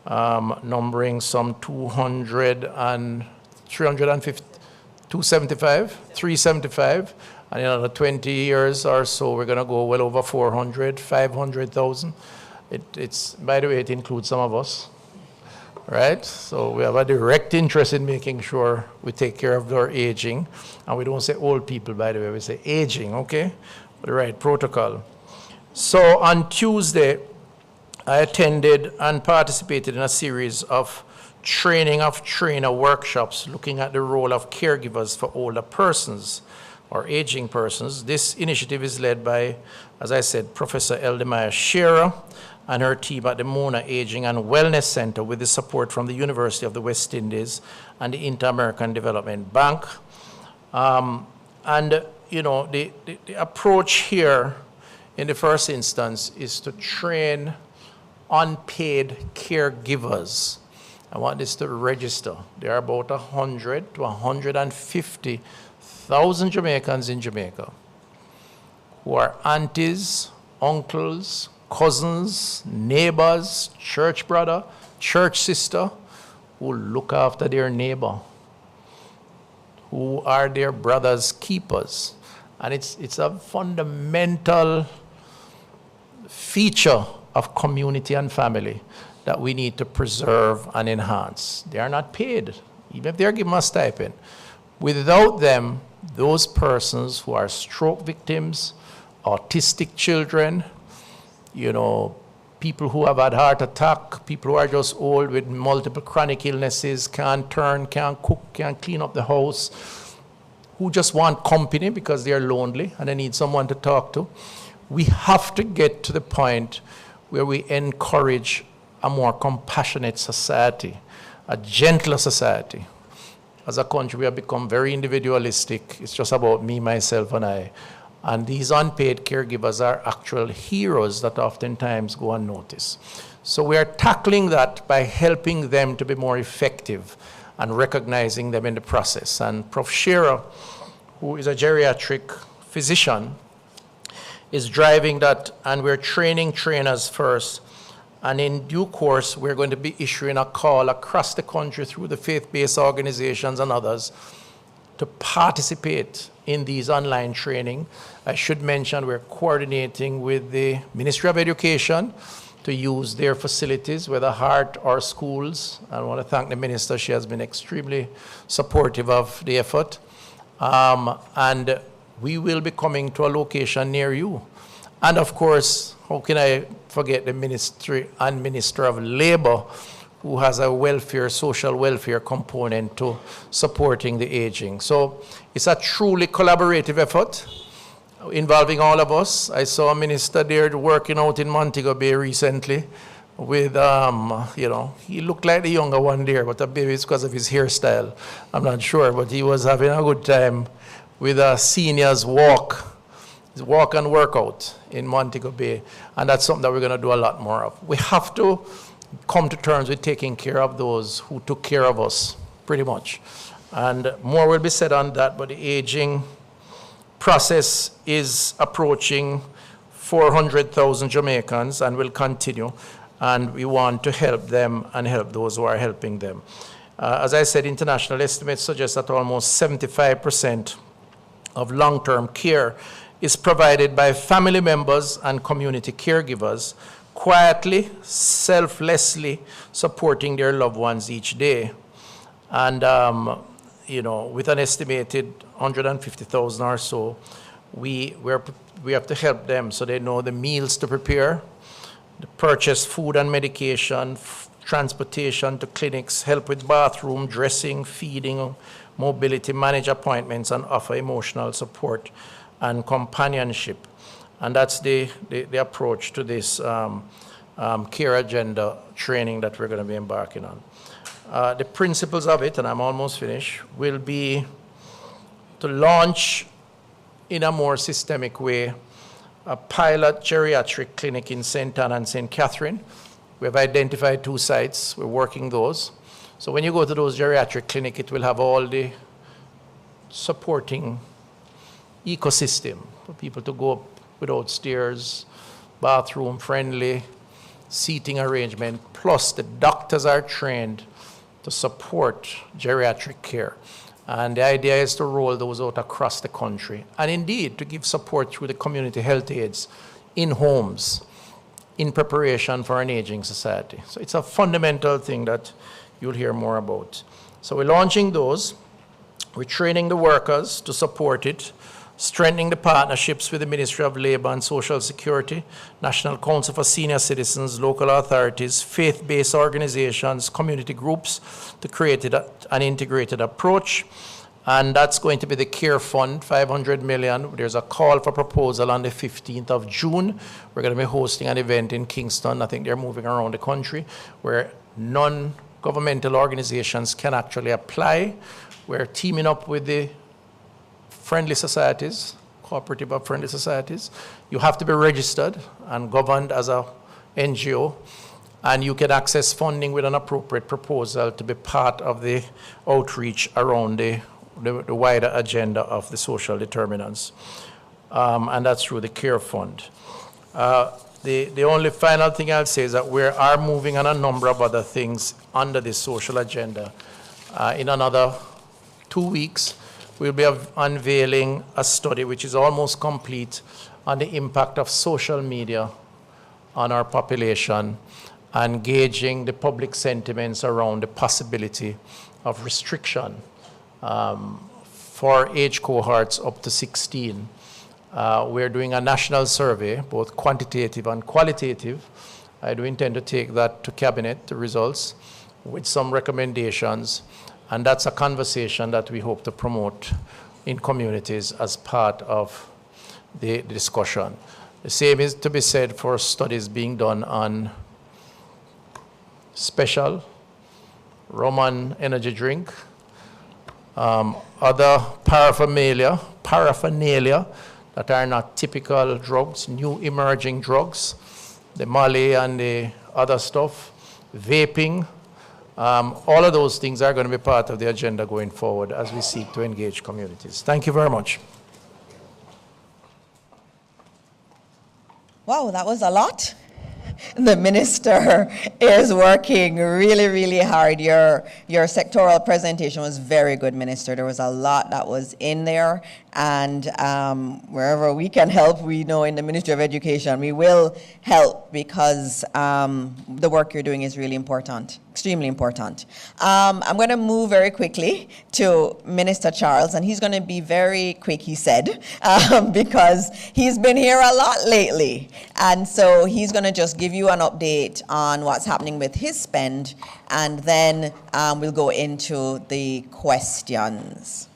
numbering some 375. And in another 20 years or so, we're going to go well over 400, 500,000. It's, by the way, it includes some of us, right? So we have a direct interest in making sure we take care of our aging. And we don't say old people, by the way, we say aging, okay? The right protocol. So on Tuesday, I attended and participated in a series of training of trainer workshops looking at the role of caregivers for older persons or aging persons. This initiative is led by, as I said, Professor Eldemaya Shera and her team at the Mona Aging and Wellness Center with the support from the University of the West Indies and the Inter-American Development Bank. The approach here in the first instance is to train unpaid caregivers. I want this to register. There are about 100 to 150,000 Jamaicans in Jamaica who are aunties, uncles, cousins, neighbors, church brother, church sister, who look after their neighbor, who are their brother's keepers. And it's a fundamental feature of community and family that we need to preserve and enhance. They are not paid, even if they're given a stipend. Without them, those persons who are stroke victims, autistic children, people who have had heart attack, people who are just old with multiple chronic illnesses, can't turn, can't cook, can't clean up the house, who just want company because they're lonely and they need someone to talk to. We have to get to the point where we encourage a more compassionate society, a gentler society. as a country, we have become very individualistic. It's just about me, myself, and I. And these unpaid caregivers are actual heroes that oftentimes go unnoticed. So we are tackling that by helping them to be more effective and recognizing them in the process. And Prof. Shearer, who is a geriatric physician, is driving that, and we're training trainers first. And in due course, we're going to be issuing a call across the country through the faith-based organizations and others to participate in these online training. I should mention we're coordinating with the Ministry of Education to use their facilities, whether Heart or schools. I want to thank the minister. She has been extremely supportive of the effort. And we will be coming to a location near you. And of course, how can I forget the Ministry and Minister of Labor, who has a welfare, social welfare component to supporting the aging. So it's a truly collaborative effort involving all of us. I saw a minister there working out in Montego Bay recently with, he looked like the younger one there, but maybe it's because of his hairstyle. I'm not sure, but he was having a good time with a seniors walk and workout in Montego Bay. And that's something that we're going to do a lot more of. We have to come to terms with taking care of those who took care of us, pretty much. And more will be said on that, but the aging process is approaching 400,000 Jamaicans and will continue. And we want to help them and help those who are helping them. As I said, international estimates suggest that almost 75% of long-term care is provided by family members and community caregivers, quietly, selflessly supporting their loved ones each day. And, with an estimated 150,000 or so, we have to help them so they know the meals to prepare, the purchase food and medication, transportation to clinics, help with bathroom, dressing, feeding, mobility, manage appointments, and offer emotional support and companionship. And that's the approach to this care agenda training that we're going to be embarking on. The principles of it, and I'm almost finished, will be to launch in a more systemic way a pilot geriatric clinic in St. Anne and St. Catherine. We have identified 2 sites. We're working those. So when you go to those geriatric clinics, it will have all the supporting ecosystem for people to go up without stairs, bathroom friendly, seating arrangement, plus the doctors are trained to support geriatric care. And the idea is to roll those out across the country, and indeed to give support through the community health aides in homes in preparation for an aging society. So it's a fundamental thing that you'll hear more about. So we're launching those. We're training the workers to support it, strengthening the partnerships with the Ministry of Labor and Social Security, National Council for Senior Citizens, local authorities, faith-based organizations, community groups to create an integrated approach. And that's going to be the CARE Fund, 500 million. There's a call for proposal on the 15th of June. We're going to be hosting an event in Kingston. I think they're moving around the country where non-governmental organizations can actually apply. We're teaming up with the friendly societies, cooperative of friendly societies. You have to be registered and governed as a NGO, and you can access funding with an appropriate proposal to be part of the outreach around the wider agenda of the social determinants. And that's through the CARE Fund. The only final thing I'll say is that we are moving on a number of other things under this social agenda. In another 2 weeks, we'll be unveiling a study which is almost complete on the impact of social media on our population and gauging the public sentiments around the possibility of restriction for age cohorts up to 16. We're doing a national survey, both quantitative and qualitative. I do intend to take that to Cabinet, the results, with some recommendations. And that's a conversation that we hope to promote in communities as part of the discussion. The same is to be said for studies being done on special Roman energy drink, Other paraphernalia that are not typical drugs, new emerging drugs, the Molly and the other stuff, vaping, all of those things are going to be part of the agenda going forward as we seek to engage communities. Thank you very much. Wow, that was a lot. The minister is working really, really hard. Your sectoral presentation was very good, Minister. There was a lot that was in there. And wherever we can help, we know in the Ministry of Education, we will help because the work you're doing is really important, extremely important. I'm going to move very quickly to Minister Charles, and he's going to be very quick, he said, because he's been here a lot lately. And so he's going to just give you an update on what's happening with his spend, and then we'll go into the questions.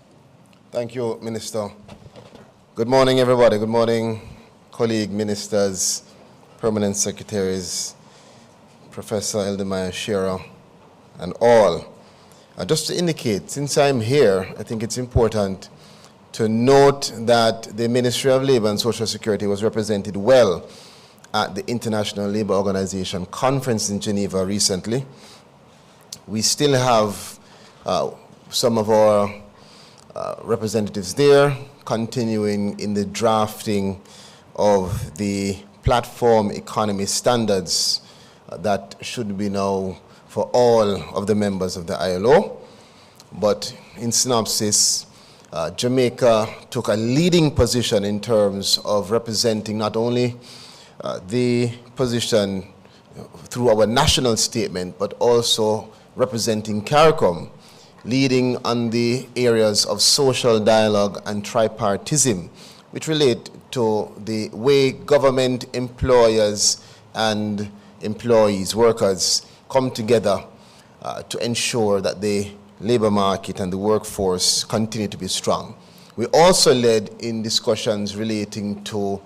Thank you, Minister. Good morning, everybody. Good morning, colleague ministers, permanent secretaries, Professor Eldemire Shearer, and all. Just to indicate, since I'm here, I think it's important to note that the Ministry of Labour and Social Security was represented well at the International Labour Organization conference in Geneva recently. We still have some of our representatives there, continuing in the drafting of the platform economy standards that should be now for all of the members of the ILO. But in synopsis, Jamaica took a leading position in terms of representing not only the position through our national statement, but also representing CARICOM, leading on the areas of social dialogue and tripartism, which relate to the way government, employers, and employees, workers, come together to ensure that the labor market and the workforce continue to be strong. We also led in discussions relating to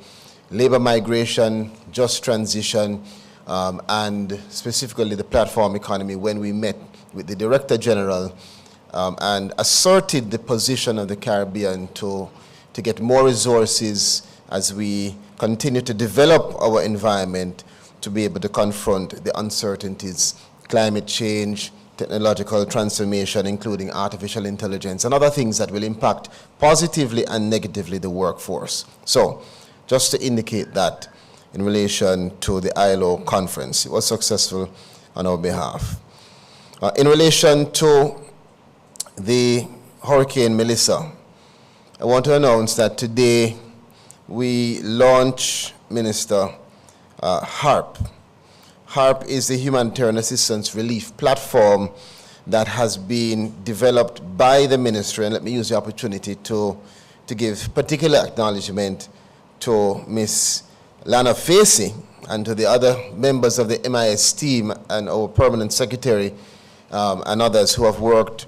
labor migration, just transition, and specifically the platform economy when we met with the Director General and asserted the position of the Caribbean to get more resources as we continue to develop our environment to be able to confront the uncertainties, climate change, technological transformation, including artificial intelligence, and other things that will impact positively and negatively the workforce. So, just to indicate that in relation to the ILO conference, it was successful on our behalf. In relation to the Hurricane Melissa, I want to announce that today we launch, Minister, HARP. HARP is the Humanitarian Assistance Relief Platform that has been developed by the ministry, and let me use the opportunity to give particular acknowledgement to Ms. Lana Facey and to the other members of the MIS team and our permanent secretary and others who have worked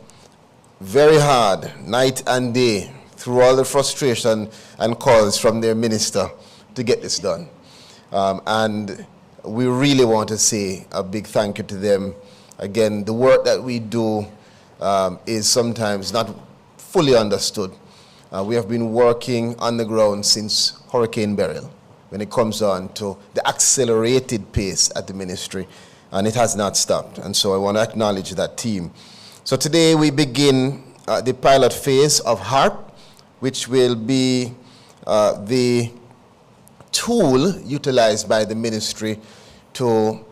very hard, night and day, through all the frustration and calls from their minister to get this done. And we really want to say a big thank you to them. Again, the work that we do is sometimes not fully understood. We have been working on the ground since Hurricane Beryl when it comes on to the accelerated pace at the ministry, and it has not stopped. And so I want to acknowledge that team. So today we begin the pilot phase of HARP, which will be the tool utilized by the ministry to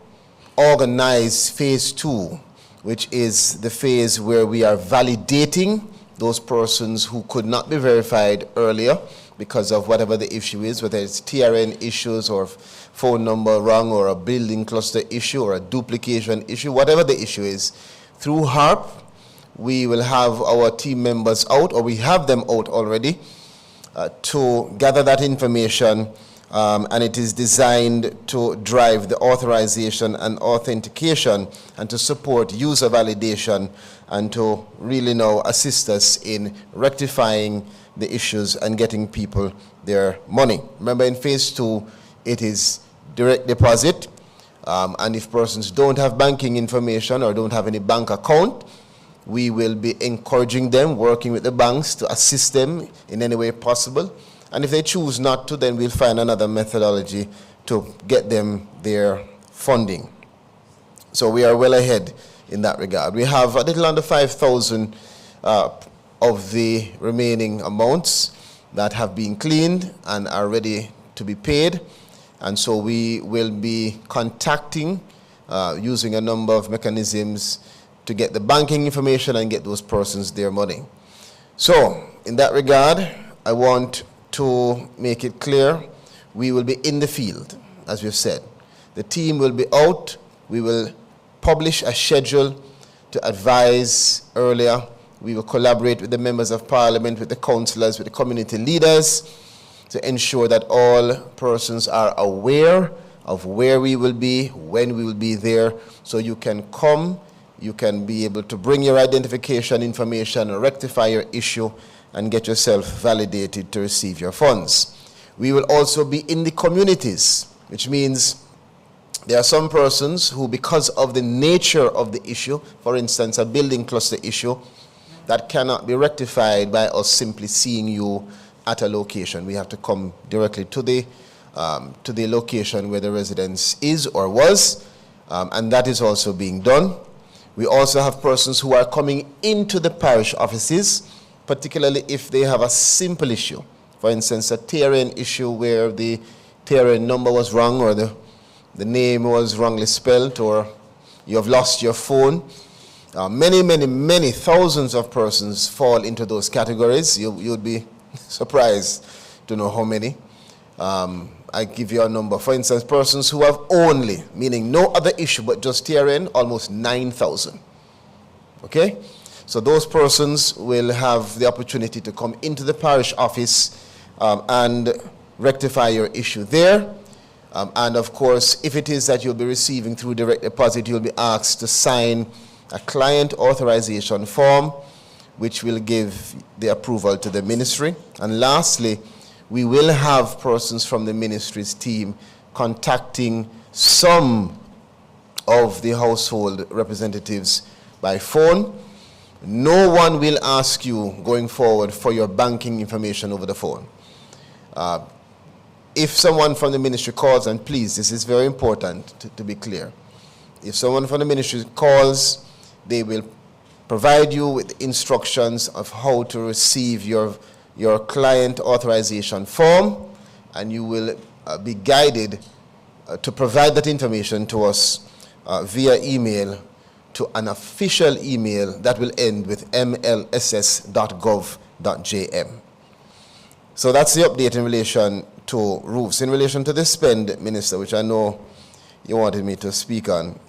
organize phase 2, which is the phase where we are validating those persons who could not be verified earlier because of whatever the issue is, whether it's TRN issues or phone number wrong or a building cluster issue or a duplication issue, whatever the issue is. Through HARP, we will have our team members out, or we have them out already, to gather that information, and it is designed to drive the authorization and authentication and to support user validation and to really now assist us in rectifying the issues and getting people their money. Remember, in phase 2, it is direct deposit, and if persons don't have banking information or don't have any bank account, We will be encouraging them, working with the banks to assist them in any way possible. And if they choose not to, then we'll find another methodology to get them their funding. So we are well ahead in that regard. We have a little under 5,000 of the remaining amounts that have been cleaned and are ready to be paid. And so we will be contacting using a number of mechanisms to get the banking information and get those persons their money. So in that regard, I want to make it clear, we will be in the field, as we've said. The team will be out. We will publish a schedule to advise earlier. We will collaborate with the members of parliament, with the councillors, with the community leaders to ensure that all persons are aware of where we will be, when we will be there, so you can come, you can be able to bring your identification information, rectify your issue, and get yourself validated to receive your funds. We will also be in the communities, which means there are some persons who, because of the nature of the issue, for instance, a building cluster issue, that cannot be rectified by us simply seeing you at a location. We have to come directly to the location where the residence is or was, and that is also being done. We also have persons who are coming into the parish offices, particularly if they have a simple issue. For instance, a TRN issue where the TRN number was wrong, or the name was wrongly spelled, or you have lost your phone. Many thousands of persons fall into those categories. You'd be surprised to know how many. I give you a number. For instance, persons who have only, meaning no other issue but just TRN, almost 9,000. Okay? So those persons will have the opportunity to come into the parish office and rectify your issue there. And of course, if it is that you'll be receiving through direct deposit, you'll be asked to sign a client authorization form, which will give the approval to the ministry. And lastly, we will have persons from the ministry's team contacting some of the household representatives by phone. No one will ask you going forward for your banking information over the phone. If someone from the ministry calls, and please, this is very important to be clear. If someone from the ministry calls, they will provide you with instructions of how to receive your client authorization form, and you will be guided to provide that information to us via email to an official email that will end with mlss.gov.jm. So that's the update in relation to roofs. In relation to the spend, Minister, which I know you wanted me to speak on,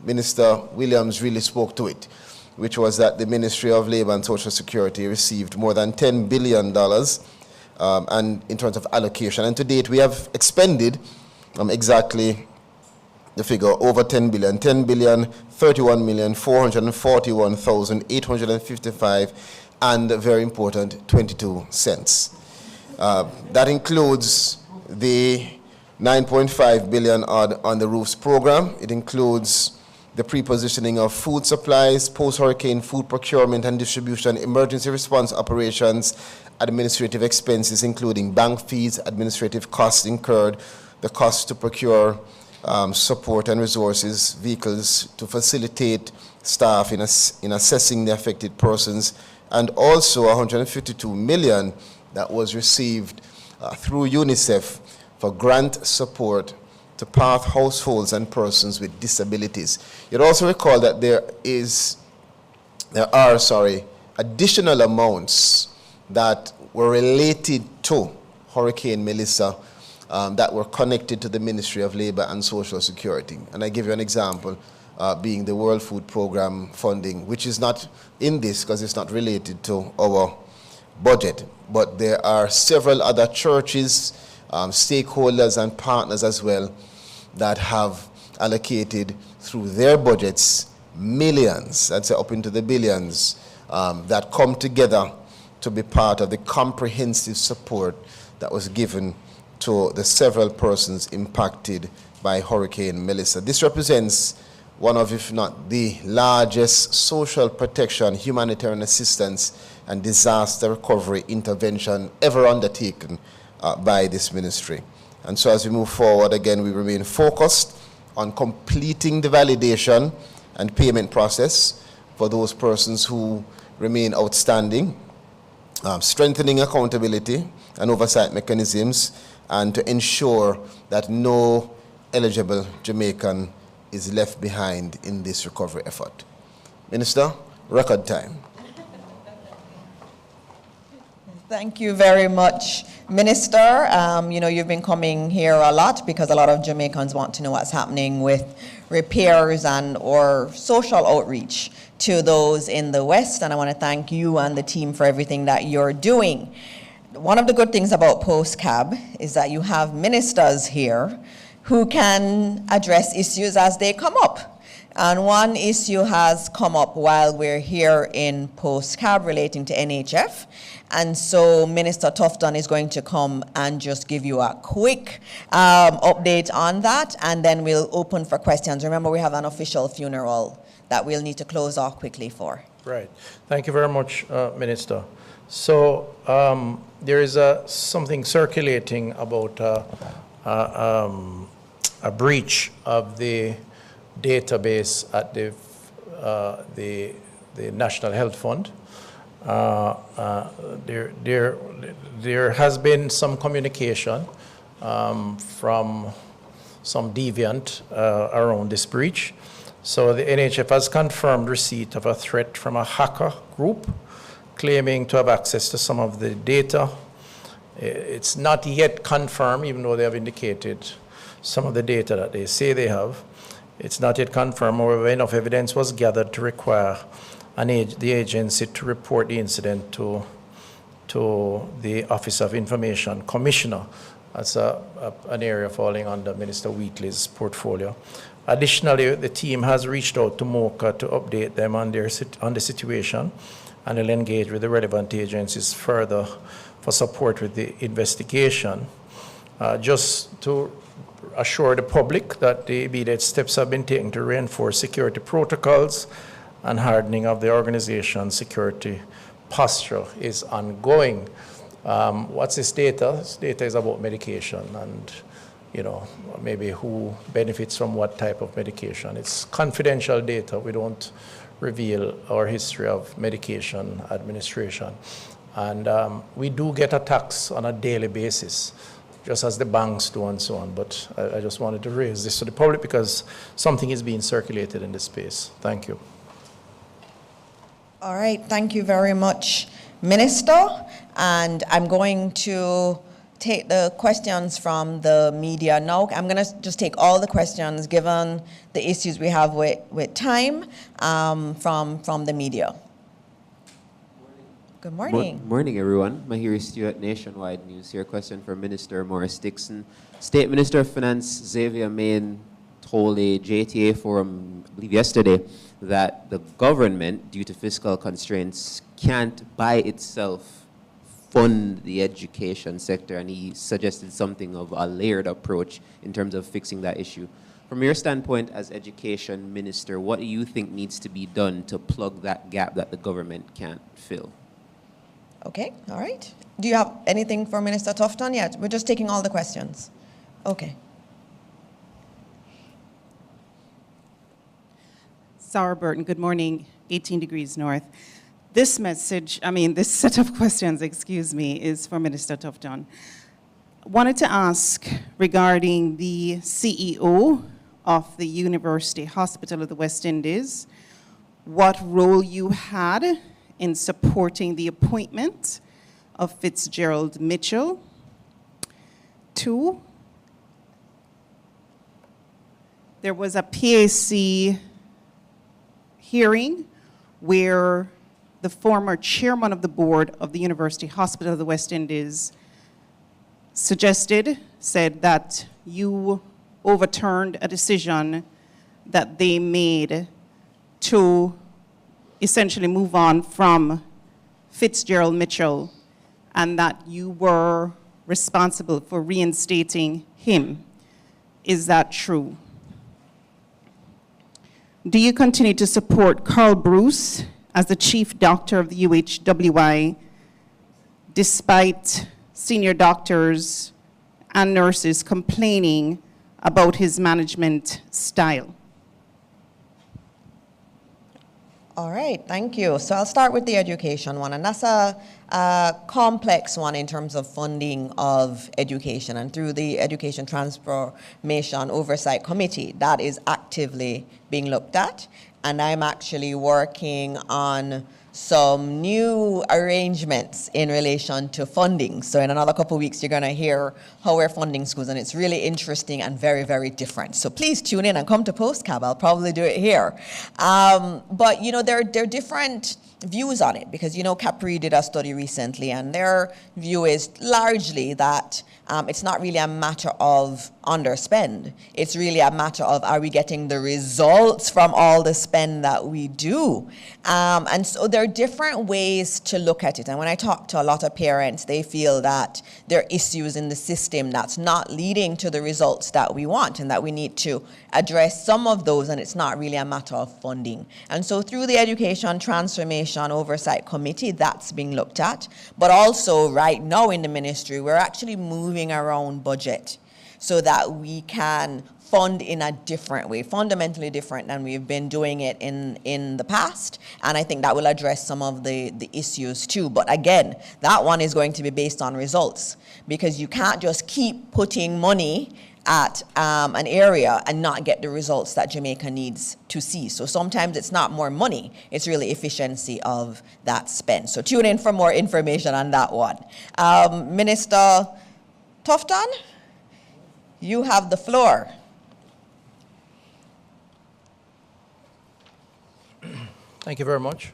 Minister Williams really spoke to it, which was that the Ministry of Labor and Social Security received more than $10 billion and in terms of allocation. And to date, we have expended exactly the figure, over 10 billion, 31,441,855, and very important, 22 cents. That includes the 9.5 billion on the roofs program. It includes the pre-positioning of food supplies, post-hurricane food procurement and distribution, emergency response operations, administrative expenses, including bank fees, administrative costs incurred, the cost to procure support and resources, vehicles to facilitate staff in assessing the affected persons, and also 152 million that was received through UNICEF for grant support to PATH households and persons with disabilities. You'll also recall that there are additional amounts that were related to Hurricane Melissa that were connected to the Ministry of Labor and Social Security. And I give you an example, being the World Food Program funding, which is not in this because it's not related to our budget. But there are several other churches, stakeholders and partners as well that have allocated through their budgets millions, I'd say up into the billions, that come together to be part of the comprehensive support that was given to the several persons impacted by Hurricane Melissa. This represents one of, if not the largest social protection, humanitarian assistance, and disaster recovery intervention ever undertaken by this ministry. And so as we move forward, again, we remain focused on completing the validation and payment process for those persons who remain outstanding, strengthening accountability and oversight mechanisms, and to ensure that no eligible Jamaican is left behind in this recovery effort. Minister, record time. Thank you very much, Minister. You know, you've been coming here a lot because a lot of Jamaicans want to know what's happening with repairs and or social outreach to those in the West, and I want to thank you and the team for everything that you're doing. One of the good things about Post-Cab is that you have ministers here who can address issues as they come up. And one issue has come up while we're here in Post-Cab relating to NHF. And so Minister Tufton is going to come and just give you a quick update on that, and then we'll open for questions. Remember, we have an official funeral that we'll need to close off quickly for. Right. Thank you very much, Minister. So there is something circulating about a breach of the database at the National Health Fund. There has been some communication from some deviant around this breach. So the NHF has confirmed receipt of a threat from a hacker group claiming to have access to some of the data. It's not yet confirmed, even though they have indicated some of the data that they say they have. It's not yet confirmed. However, enough evidence was gathered to require the agency to report the incident to the Office of Information Commissioner. That's an area falling under Minister Wheatley's portfolio. Additionally, the team has reached out to MOCA to update them on the situation, and will engage with the relevant agencies further for support with the investigation. Just to assure the public that the immediate steps have been taken to reinforce security protocols and hardening of the organization's security posture is ongoing. What's this data? This data is about medication and, you know, maybe who benefits from what type of medication. It's confidential data. We don't reveal our history of medication administration. And we do get attacks on a daily basis, just as the banks do and so on. But I just wanted to raise this to the public because something is being circulated in this space. Thank you. All right, thank you very much, Minister. And I'm going to take the questions from the media now. I'm going to just take all the questions, given the issues we have with time, from the media. Good morning. Morning, everyone. Mahiri Stewart, Nationwide News. Here, question for Minister Morris Dixon. State Minister of Finance Xavier Main told a JTA forum, I believe yesterday, that the government, due to fiscal constraints, can't by itself fund the education sector, and he suggested something of a layered approach in terms of fixing that issue. From your standpoint as education minister, what do you think needs to be done to plug that gap that the government can't fill? Okay, all right. Do you have anything for Minister Tufton yet? We're just taking all the questions. Okay. Sarah Burton, good morning, 18 degrees north. This set of questions, is for Minister Tufton. Wanted to ask regarding the CEO of the University Hospital of the West Indies, what role you had in supporting the appointment of Fitzgerald Mitchell. 2, there was a PAC hearing where the former chairman of the board of the University Hospital of the West Indies said that you overturned a decision that they made to essentially move on from Fitzgerald Mitchell, and that you were responsible for reinstating him. Is that true? do you continue to support Carl Bruce as the chief doctor of the UHWI, despite senior doctors and nurses complaining about his management style? All right, thank you. So I'll start with the education one, and that's a complex one in terms of funding of education. And through the Education Transformation Oversight Committee, that is actively being looked at. And I'm actually working on some new arrangements in relation to funding. So in another couple of weeks, you're going to hear how we're funding schools, and it's really interesting and very, very different. So please tune in and come to PostCab. I'll probably do it here. But, you know, there are different views on it, because, you know, Capri did a study recently, and their view is largely that it's not really a matter of underspend. It's really a matter of, are we getting the results from all the spend that we do? And so there are different ways to look at it. And when I talk to a lot of parents, they feel that there are issues in the system that's not leading to the results that we want, and that we need to address some of those, and it's not really a matter of funding. And so through the Education Transformation Oversight Committee, that's being looked at. But also right now in the ministry, we're actually moving around budget so that we can fund in a different way, fundamentally different than we've been doing it in the past. And I think that will address some of the issues too. But again, that one is going to be based on results, because you can't just keep putting money at an area and not get the results that Jamaica needs to see. So sometimes it's not more money, it's really efficiency of that spend. So tune in for more information on that one. Minister Tufton, you have the floor. Thank you very much.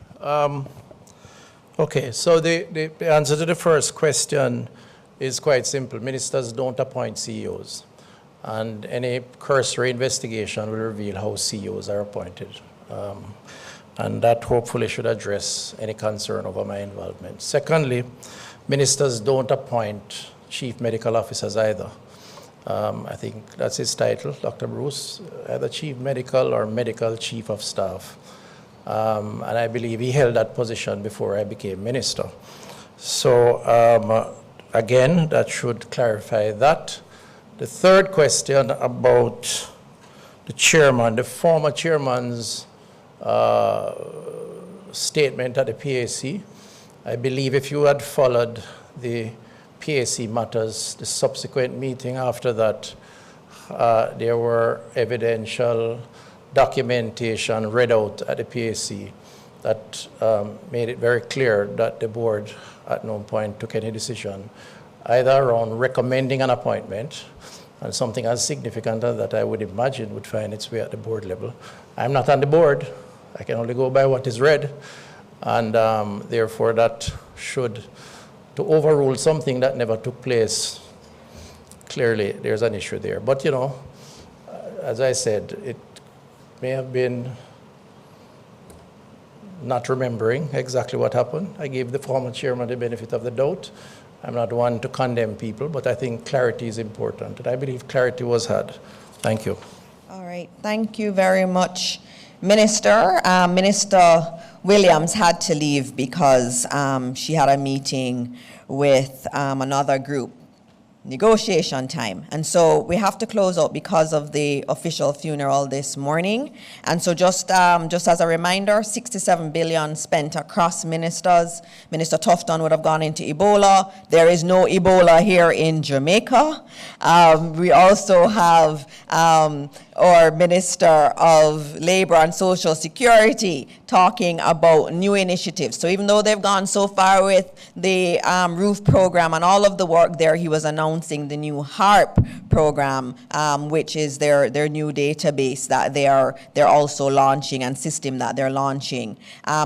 Okay, so the answer to the first question is quite simple. Ministers don't appoint CEOs, and any cursory investigation will reveal how CEOs are appointed. And that hopefully should address any concern over my involvement. Secondly, ministers don't appoint chief medical officers either. I think that's his title, Dr. Bruce, either chief medical or medical chief of staff. And I believe he held that position before I became minister. So again, that should clarify that. The third question about the chairman, the former chairman's statement at the PAC, I believe if you had followed the PAC matters, the subsequent meeting after that, there were evidential documentation read out at the PAC that made it very clear that the board at no point took any decision either around recommending an appointment, and something as significant as that I would imagine would find its way at the board level. I'm not on the board. I can only go by what is read, and therefore that should, to overrule something that never took place, clearly there's an issue there. But, you know, as I said, it may have been not remembering exactly what happened. I gave the former chairman the benefit of the doubt. I'm not one to condemn people, but I think clarity is important, and I believe clarity was had. Thank you. All right, thank you very much, Minister. Minister Williams had to leave because she had a meeting with another group, negotiation time. And so we have to close out because of the official funeral this morning. And so just as a reminder, 67 billion spent across ministers. Minister Tufton would have gone into Ebola. There is no Ebola here in Jamaica. We also have our Minister of Labor and Social Security talking about new initiatives. So even though they've gone so far with the roof program and all of the work there, he was announcing the new HARP program, which is their new database that they're also launching, and system that they're launching.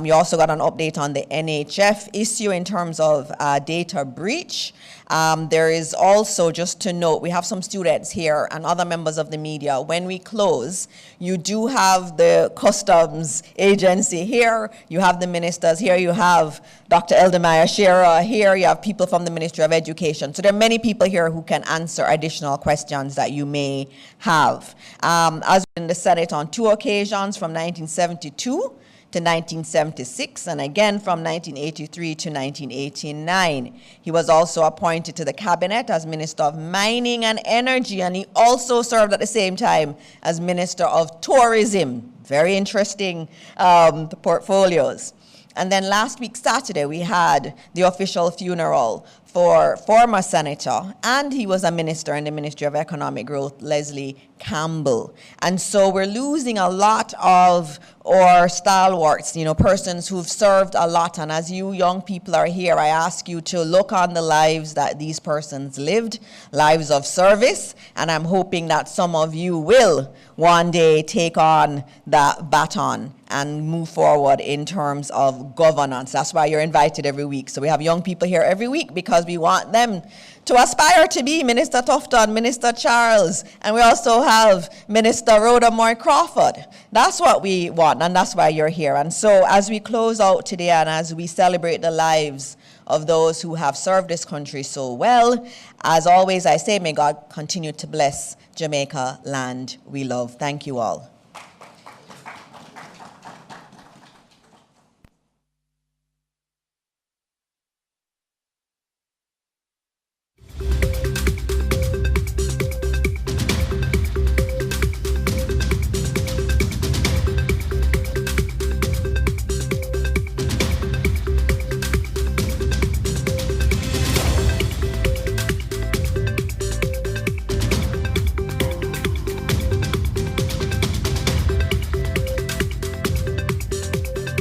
You also got an update on the NHF issue in terms of data breach. There is also, just to note, we have some students here and other members of the media. When we close, you do have the customs agency here, you have the ministers here, you have Dr. Eldemaya Shearer here, you have people from the Ministry of Education. So there are many people here who can answer additional questions that you may have. As in the Senate on 2 occasions from 1972 to 1976, and again from 1983 to 1989. He was also appointed to the cabinet as Minister of Mining and Energy, and he also served at the same time as Minister of Tourism. Very interesting portfolios. And then last week, Saturday, we had the official funeral for former senator, and he was a minister in the Ministry of Economic Growth, Leslie Campbell. And so we're losing a lot of our stalwarts, persons who've served a lot. And as you young people are here, I ask you to look on the lives that these persons lived, lives of service, and I'm hoping that some of you will one day take on that baton and move forward in terms of governance. That's why you're invited every week. So we have young people here every week because we want them to aspire to be Minister Tufton, Minister Charles, and we also have Minister Rhoda Moy Crawford. That's what we want, and that's why you're here. And so as we close out today and as we celebrate the lives of those who have served this country so well, as always I say, may God continue to bless Jamaica, land we love. Thank you all.